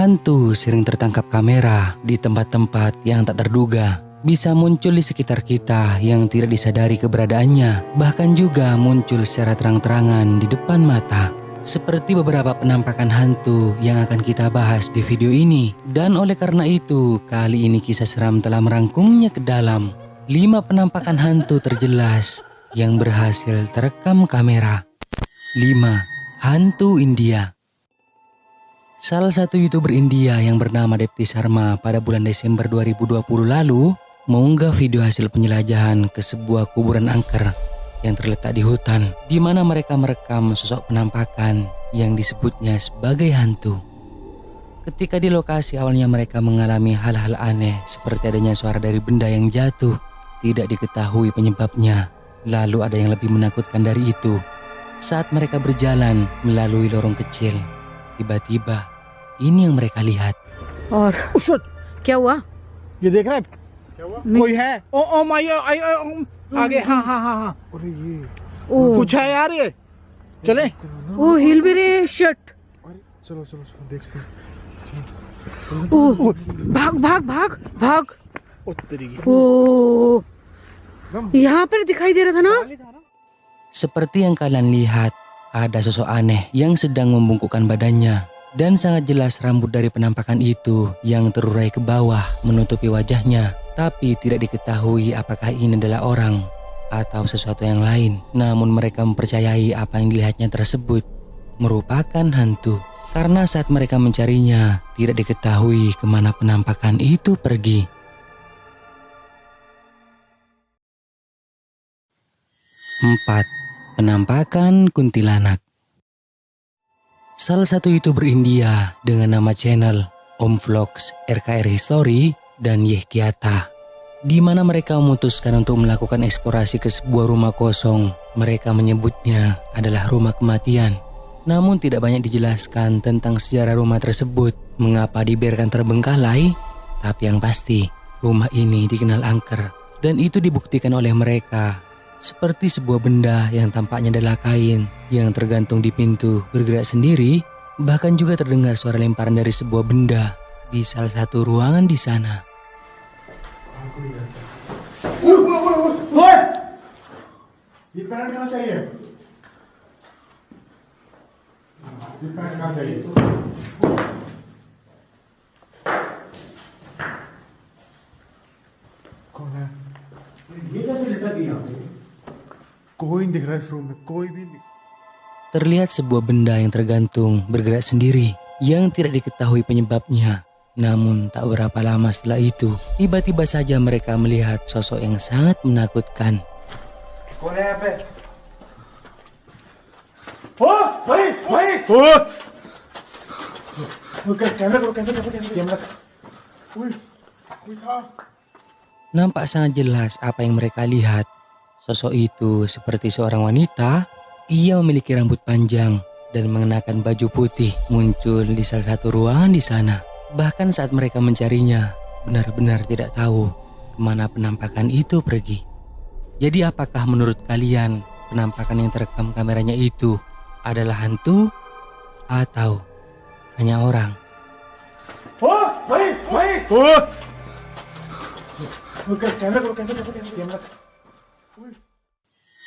Hantu sering tertangkap kamera di tempat-tempat yang tak terduga. Bisa muncul di sekitar kita yang tidak disadari keberadaannya. Bahkan juga muncul secara terang-terangan di depan mata. Seperti beberapa penampakan hantu yang akan kita bahas di video ini. Dan oleh karena itu, kali ini Kisah Seram telah merangkumnya ke dalam 5 penampakan hantu terjelas yang berhasil terekam kamera. 5. Hantu India. Salah satu YouTuber India yang bernama Depti Sharma pada bulan Desember 2020 lalu mengunggah video hasil penjelajahan ke sebuah kuburan angker yang terletak di hutan, di mana mereka merekam sosok penampakan yang disebutnya sebagai hantu. Ketika di lokasi awalnya mereka mengalami hal-hal aneh seperti adanya suara dari benda yang jatuh, tidak diketahui penyebabnya. Lalu ada yang lebih menakutkan dari itu. Saat mereka berjalan melalui lorong kecil, tiba-tiba ini yang mereka lihat. और क्या हुआ? ये देख रहा है कोई है oh my आगे हाँ हाँ हाँ हाँ अरे ये कुछ है यार ये चले ओ हिल भी रहे शर्ट। चलो चलो चलो देखते हैं ओ भाग भाग भाग भाग। ओ तेरी ओ यहाँ पर दिखाई दे रहा था ना। Seperti yang kalian lihat, ada sosok aneh yang sedang membungkukkan badannya. Dan sangat jelas rambut dari penampakan itu yang terurai ke bawah menutupi wajahnya. Tapi tidak diketahui apakah ini adalah orang atau sesuatu yang lain. Namun mereka mempercayai apa yang dilihatnya tersebut merupakan hantu. Karena saat mereka mencarinya, tidak diketahui kemana penampakan itu pergi. 4. Penampakan kuntilanak. Salah satu YouTuber India dengan nama channel Om Vlogs, RKR History, dan Yehkiata, di mana mereka memutuskan untuk melakukan eksplorasi ke sebuah rumah kosong. Mereka menyebutnya adalah rumah kematian. Namun tidak banyak dijelaskan tentang sejarah rumah tersebut, mengapa dibiarkan terbengkalai. Tapi yang pasti, rumah ini dikenal angker, dan itu dibuktikan oleh mereka. Seperti sebuah benda yang tampaknya adalah kain yang tergantung di pintu bergerak sendiri. Bahkan juga terdengar suara lemparan dari sebuah benda di salah satu ruangan di sana. ये पैंट कहाँ से आई है ये पैंट कहाँ से आई है कौन है ये कैसे लटक गई यहाँ पे कोई नहीं दिख रहा है इस रूम में कोई भी नहीं. Terlihat sebuah benda yang tergantung bergerak sendiri yang tidak diketahui penyebabnya. Namun tak berapa lama setelah itu, tiba-tiba saja mereka melihat sosok yang sangat menakutkan. कौन है यहाँ पे ओ भाई कैमरा करो कैमरा कोई था. Nampak sangat jelas apa yang mereka lihat. Sosok itu seperti seorang wanita. Ia memiliki rambut panjang dan mengenakan baju putih, muncul di salah satu ruangan di sana. Bahkan saat mereka mencarinya, benar-benar tidak tahu kemana penampakan itu pergi. Jadi apakah menurut kalian penampakan yang terekam kameranya itu adalah hantu atau hanya orang? Camera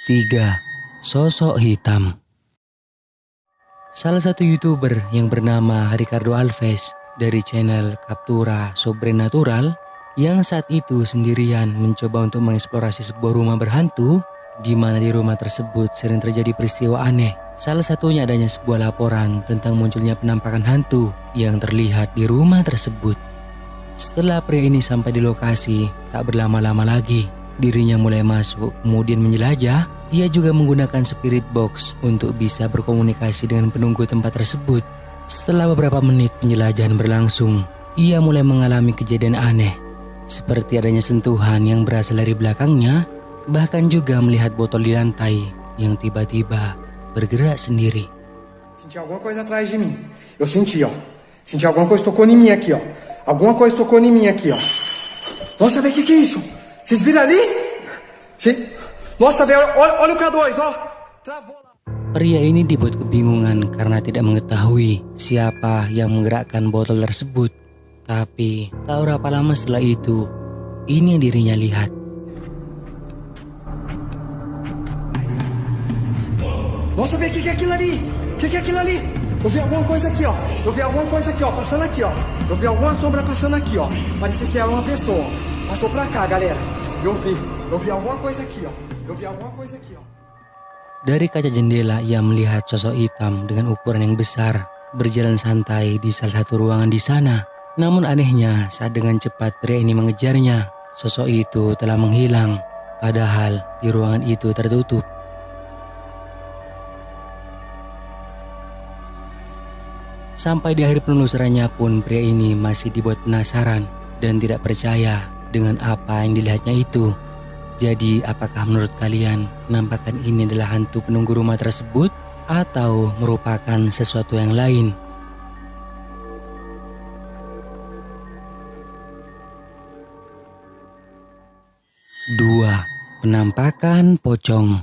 3. Sosok hitam. Salah satu YouTuber yang bernama Ricardo Alves dari channel Captura Sobrenatural yang saat itu sendirian mencoba untuk mengeksplorasi sebuah rumah berhantu, di mana di rumah tersebut sering terjadi peristiwa aneh. Salah satunya adanya sebuah laporan tentang munculnya penampakan hantu yang terlihat di rumah tersebut. Setelah pria ini sampai di lokasi, tak berlama-lama lagi dirinya mulai masuk kemudian menjelajah. Ia juga menggunakan spirit box untuk bisa berkomunikasi dengan penunggu tempat tersebut. Setelah beberapa menit penjelajahan berlangsung, ia mulai mengalami kejadian aneh, seperti adanya sentuhan yang berasal dari belakangnya, bahkan juga melihat botol di lantai yang tiba-tiba bergerak sendiri. Senti alguma coisa atrás de mim. Eu senti, ó. Senti alguma coisa tocou em mim aqui, ó. Alguma coisa tocou em mim aqui, ó. Nossa, velho, que é isso? Vocês viram ali? Nossa, velho, olha o K2, ó. Travou lá. Pria ini dibuat kebingungan karena tidak mengetahui siapa yang menggerakkan botol tersebut. Tapi tak berapa lama setelah itu, ini yang dirinya lihat. Nossa, vê o que é aquilo ali? O que é aquilo ali? Eu vi alguma coisa aqui, ó. Eu vi alguma coisa aqui, ó, passando aqui, ó. Eu vi alguma sombra passando aqui, ó. Parecia que era uma pessoa. Passou pra cá, galera. Eu vi alguma coisa aqui, ó. Eu vi alguma coisa aqui, ó. Dari kaca jendela ia melihat sosok hitam dengan ukuran yang besar berjalan santai di salah satu ruangan di sana. Namun anehnya saat dengan cepat pria ini mengejarnya, sosok itu telah menghilang. Padahal di ruangan itu tertutup. Sampai di akhir penelusurannya pun pria ini masih dibuat penasaran dan tidak percaya dengan apa yang dilihatnya itu. Jadi apakah menurut kalian penampakan ini adalah hantu penunggu rumah tersebut atau merupakan sesuatu yang lain? Dua, penampakan pocong.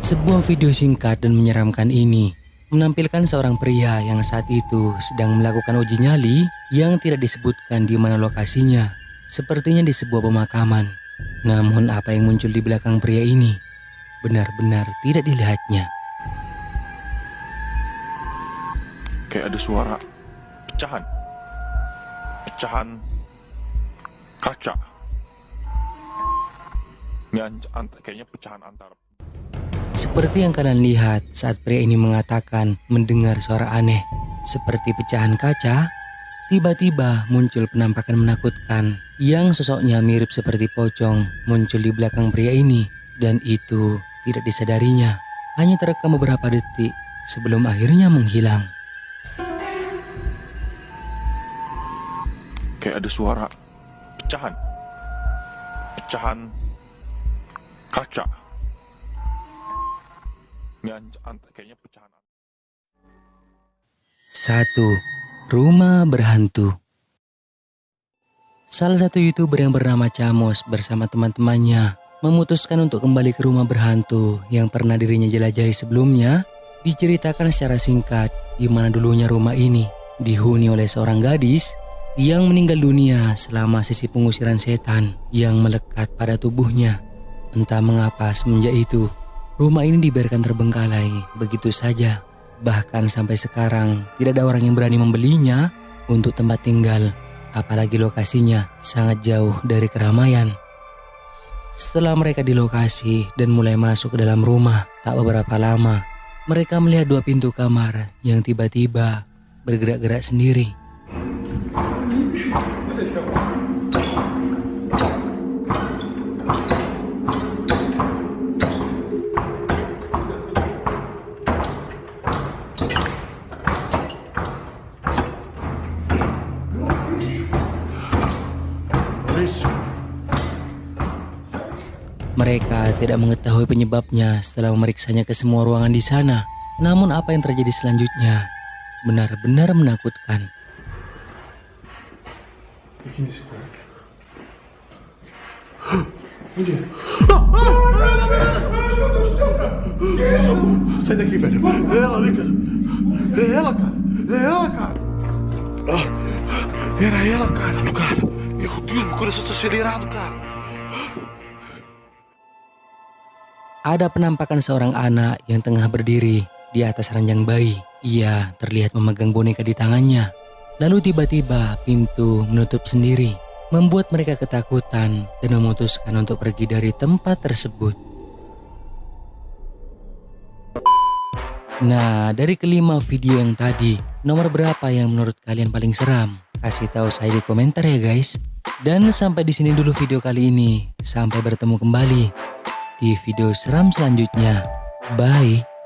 Sebuah video singkat dan menyeramkan ini menampilkan seorang pria yang saat itu sedang melakukan uji nyali yang tidak disebutkan di mana lokasinya, sepertinya di sebuah pemakaman. Namun apa yang muncul di belakang pria ini benar-benar tidak dilihatnya. Kayak ada suara pecahan kaca. Ini kayaknya pecahan antar. Seperti yang kalian lihat saat pria ini mengatakan mendengar suara aneh seperti pecahan kaca, tiba-tiba muncul penampakan menakutkan yang sosoknya mirip seperti pocong muncul di belakang pria ini, dan itu tidak disadarinya. Hanya terekam beberapa detik sebelum akhirnya menghilang. Kayak ada suara pecahan kaca. Ini kayaknya pecahan. 1. Rumah berhantu. Salah satu YouTuber yang bernama Chamos bersama teman-temannya memutuskan untuk kembali ke rumah berhantu yang pernah dirinya jelajahi sebelumnya. Diceritakan secara singkat di mana dulunya rumah ini dihuni oleh seorang gadis yang meninggal dunia selama sesi pengusiran setan yang melekat pada tubuhnya. Entah mengapa semenjak itu rumah ini dibiarkan terbengkalai begitu saja. Bahkan sampai sekarang tidak ada orang yang berani membelinya untuk tempat tinggal. Apalagi lokasinya sangat jauh dari keramaian. Setelah mereka di lokasi dan mulai masuk ke dalam rumah, tak beberapa lama mereka melihat dua pintu kamar yang tiba-tiba bergerak-gerak sendiri. Mereka tidak mengetahui penyebabnya setelah memeriksanya ke semua ruangan di sana. Namun apa yang terjadi selanjutnya benar-benar menakutkan. Sai daqui, velho. É ela ali, cara. É ela, cara. É ela, cara. Era ela, cara. Cara. Meu Deus, meu coração tá acelerado, cara. Ada penampakan seorang anak yang tengah berdiri di atas ranjang bayi. Ia terlihat memegang boneka di tangannya. Lalu tiba-tiba pintu menutup sendiri, membuat mereka ketakutan dan memutuskan untuk pergi dari tempat tersebut. Nah, dari kelima video yang tadi, nomor berapa yang menurut kalian paling seram? Kasih tahu saya di komentar ya guys. Dan sampai di sini dulu video kali ini. Sampai bertemu kembali di video seram selanjutnya. Bye.